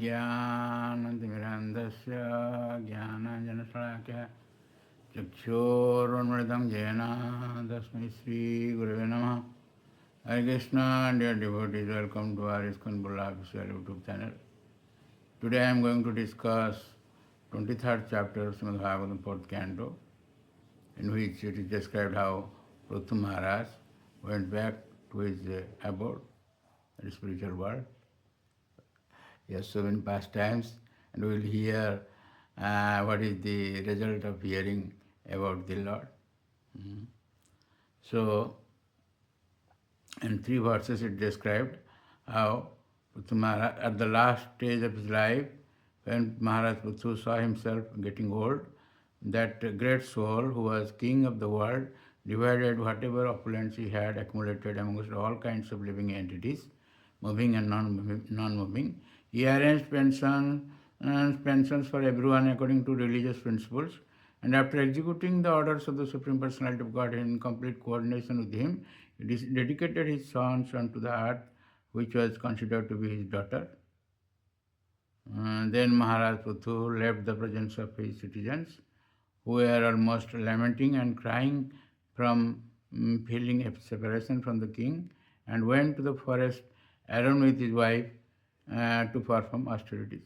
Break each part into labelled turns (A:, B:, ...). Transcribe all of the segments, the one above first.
A: ज्ञानतिमिरन्धस्य ज्ञानाञ्जनशलाकया चक्षुरुन्मिलितं येन तस्मै श्रीगुरवे नमः. Hare Krishna, dear devotees, welcome to our Iskcon official YouTube channel. Today I am going to discuss 23rd chapter of Srimad Bhagavatam 4th canto, in which it is described how Pruthu Maharaj went back to his abode, the spiritual world. He has so many pastimes, and we will hear what is the result of hearing about the Lord. So, in 3 verses it described how Pruthu Maharaj, at the last stage of his life, when Maharaj Pruthu saw himself getting old, that great soul who was king of the world divided whatever opulence he had accumulated amongst all kinds of living entities, moving and non-moving. He arranged pensions for everyone according to religious principles, and after executing the orders of the Supreme Personality of Godhead in complete coordination with him, he dedicated his son unto the earth, which was considered to be his daughter. Then Maharaj Pruthu left the presence of his citizens, who were almost lamenting and crying from feeling a separation from the king, and went to the forest alone with his wife to perform austerities.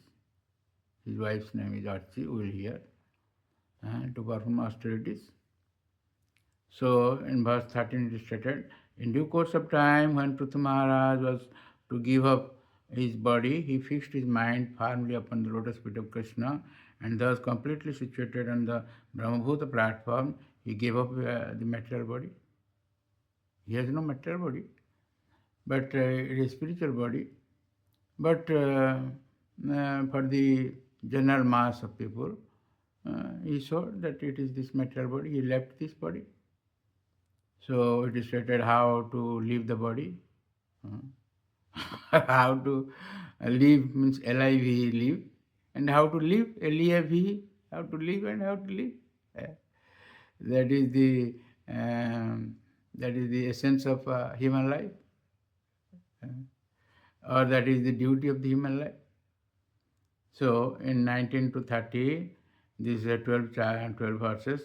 A: His wife's name is Archi, we will hear, to perform austerities. So in verse 13 it is stated, in due course of time, when Pruthu Maharaj was to give up his body, he fixed his mind firmly upon the lotus feet of Krishna, and thus completely situated on the Brahmabhuta platform, he gave up the material body. He has no material body, but it is spiritual body. But for the general mass of people, he saw that it is this material body. He left this body. So it is stated how to leave the body. How to live means L-I-V, live, and how to live, L-E-F-E, how to live and how to live. That is the essence of human life, or that is the duty of the human life. So in 19 to 30, these 12 verses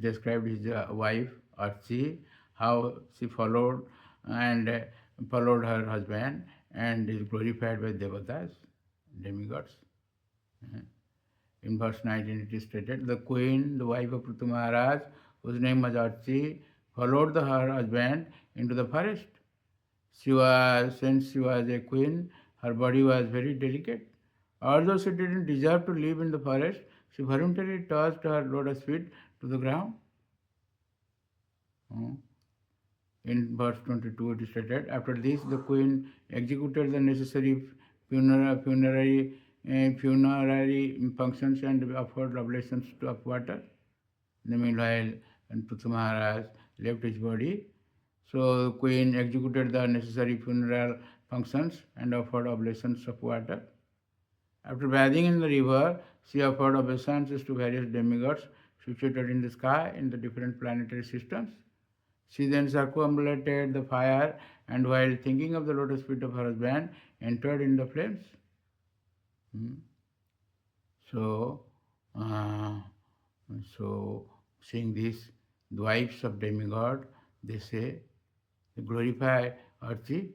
A: described his wife Archi, how she followed her husband and is glorified by devatas, demigods. In verse 19 it is stated, the queen, the wife of Pruthu Maharaj, whose name was Archi, followed her husband into the forest. Since she was a queen, her body was very delicate. Although she didn't deserve to live in the forest, she voluntarily tossed her lotus feet to the ground. In verse 22 it is stated, after this the queen executed the necessary funerary functions and offered oblations of water. In the meanwhile, when Pruthu Maharaj left his body, so the queen executed the necessary funeral functions and offered oblations of water. After bathing in the river, she offered obeisances to various demigods situated in the sky in the different planetary systems. She then circumambulated the fire, and while thinking of the lotus feet of her husband, entered in the flames. So seeing this, the wives of demigod, they say, they glorify Archi.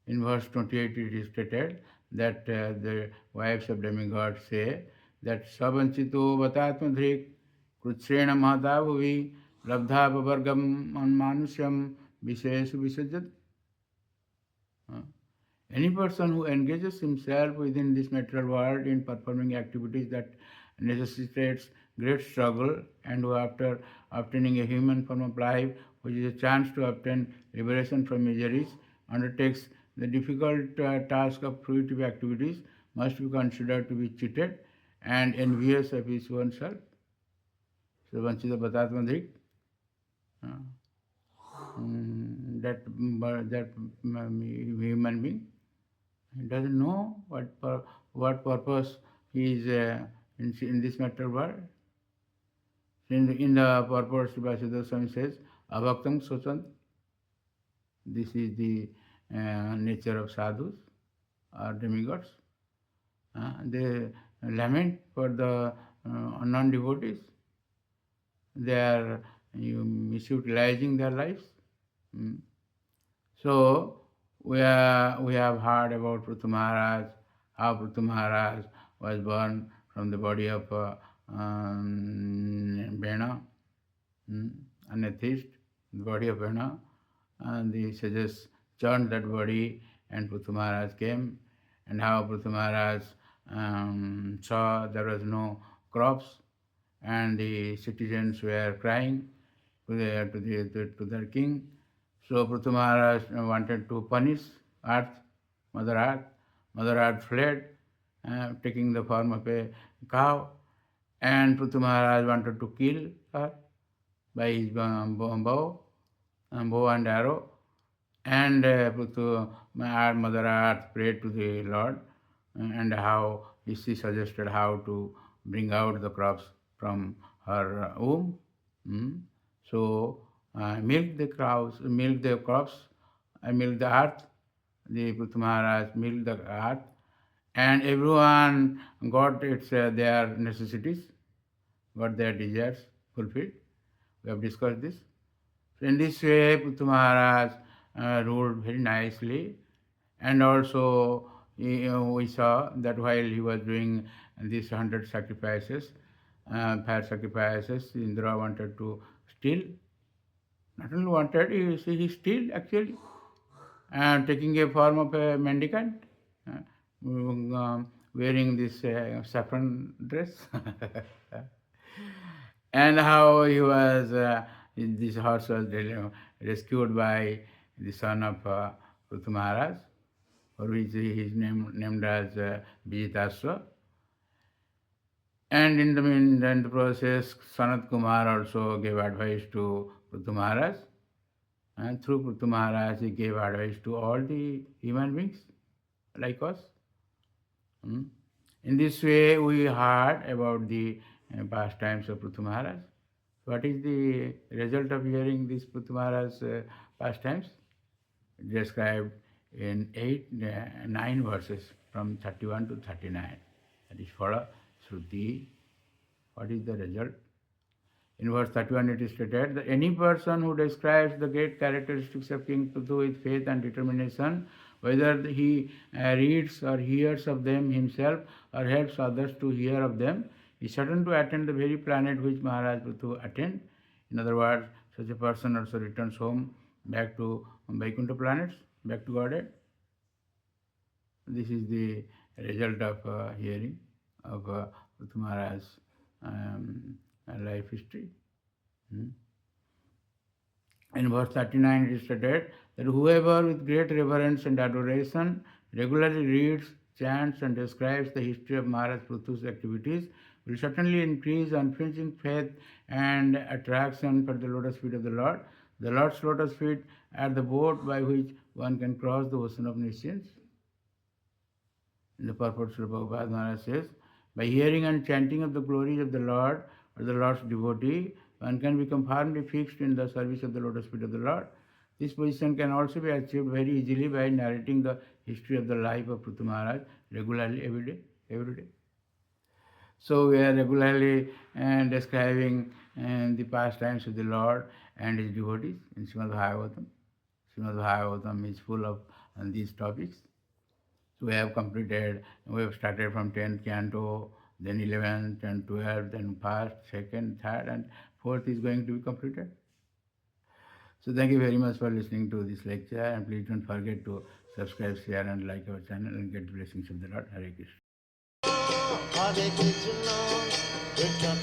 A: In verse 28 it is stated that the wives of demigods say that Savanchito Vatatmadhrik Krutsrena Mahata Bhuvi Labdha Pavargam Manmanusyam Vishesu Visajat. Any person who engages himself within this material world in performing activities that necessitates great struggle, and who after obtaining a human form of life, which is a chance to obtain liberation from miseries, undertakes the difficult task of fruitive activities, must be considered to be cheated and envious of his own self. So Vanchita Patatmadhik, that human being, he doesn't know what purpose he is in this material world. In the purport, Srila Swami says, Abhaktam Sochant. This is the nature of sadhus or demigods. They lament for the non-devotees. They are misutilizing their lives. Mm. So we have heard about Pruthu Maharaj, how Pruthu Maharaj was born from the body of Bena, an atheist, the body of Bena, and the sages churned that body, and Pruthu Maharaj came, and how Pruthu Maharaj saw there was no crops, and the citizens were crying to their king. So Pruthu Maharaj wanted to punish Earth, Mother Earth. Mother Earth fled, taking the form of a cow, and Pruthu Maharaj wanted to kill her by his bow and arrow. And Pruthu, our Mother Earth prayed to the Lord, and how she suggested how to bring out the crops from her womb. Mm. So milk the cows, milk the crops, milk the earth. The Pruthu Maharaj milked the earth, and everyone got their necessities, got their desires fulfilled. We have discussed this. So in this way, Pruthu Maharaj ruled very nicely, and also we saw that while he was doing these 100 sacrifices, fire sacrifices, Indra wanted to steal. Not only wanted, he steal actually, and taking a form of a mendicant, wearing this saffron dress. And how he was, this horse was rescued by the son of Pruthu Maharaj, for which he is named as Vijitaswa. And in the process, Sanat Kumar also gave advice to Pruthu Maharaj. And through Pruthu Maharaj, he gave advice to all the human beings like us. In this way, we heard about the pastimes of Pruthu Maharaj. What is the result of hearing these Pruthu Maharaj's pastimes? Described in 9 verses from 31 to 39. That is Phala, Shruti. What is the result? In verse 31 it is stated that any person who describes the great characteristics of King Pruthu with faith and determination, whether he reads or hears of them himself or helps others to hear of them, is certain to attain the very planet which Maharaj Pruthu attained. In other words, such a person also returns home back to Vaikuntha planets, back to Godhead. This is the result of hearing of Pruthu Maharaj's life history. In verse 39 it is stated that whoever with great reverence and adoration regularly reads, chants and describes the history of Maharaj Pruthu's activities will certainly increase unflinching faith and attraction for the lotus feet of the Lord. The Lord's lotus feet are the boat by which one can cross the ocean of nations. In the purport, Srila Prabhupada Maharaj says, by hearing and chanting of the glories of the Lord or the Lord's devotee, one can become firmly fixed in the service of the lotus feet of the Lord. This position can also be achieved very easily by narrating the history of the life of Pruthu Maharaj regularly, every day. So we are regularly describing the pastimes of the Lord and his devotees in Srimad Bhagavatam. Srimad Bhagavatam is full of these topics. So we have started from 10th canto, then 11th and 12th, then 1st, 2nd, 3rd and 4th is going to be completed. So thank you very much for listening to this lecture, and please don't forget to subscribe, share and like our channel and get blessings of the Lord. Hare Krishna. Hare Krishna, Krishna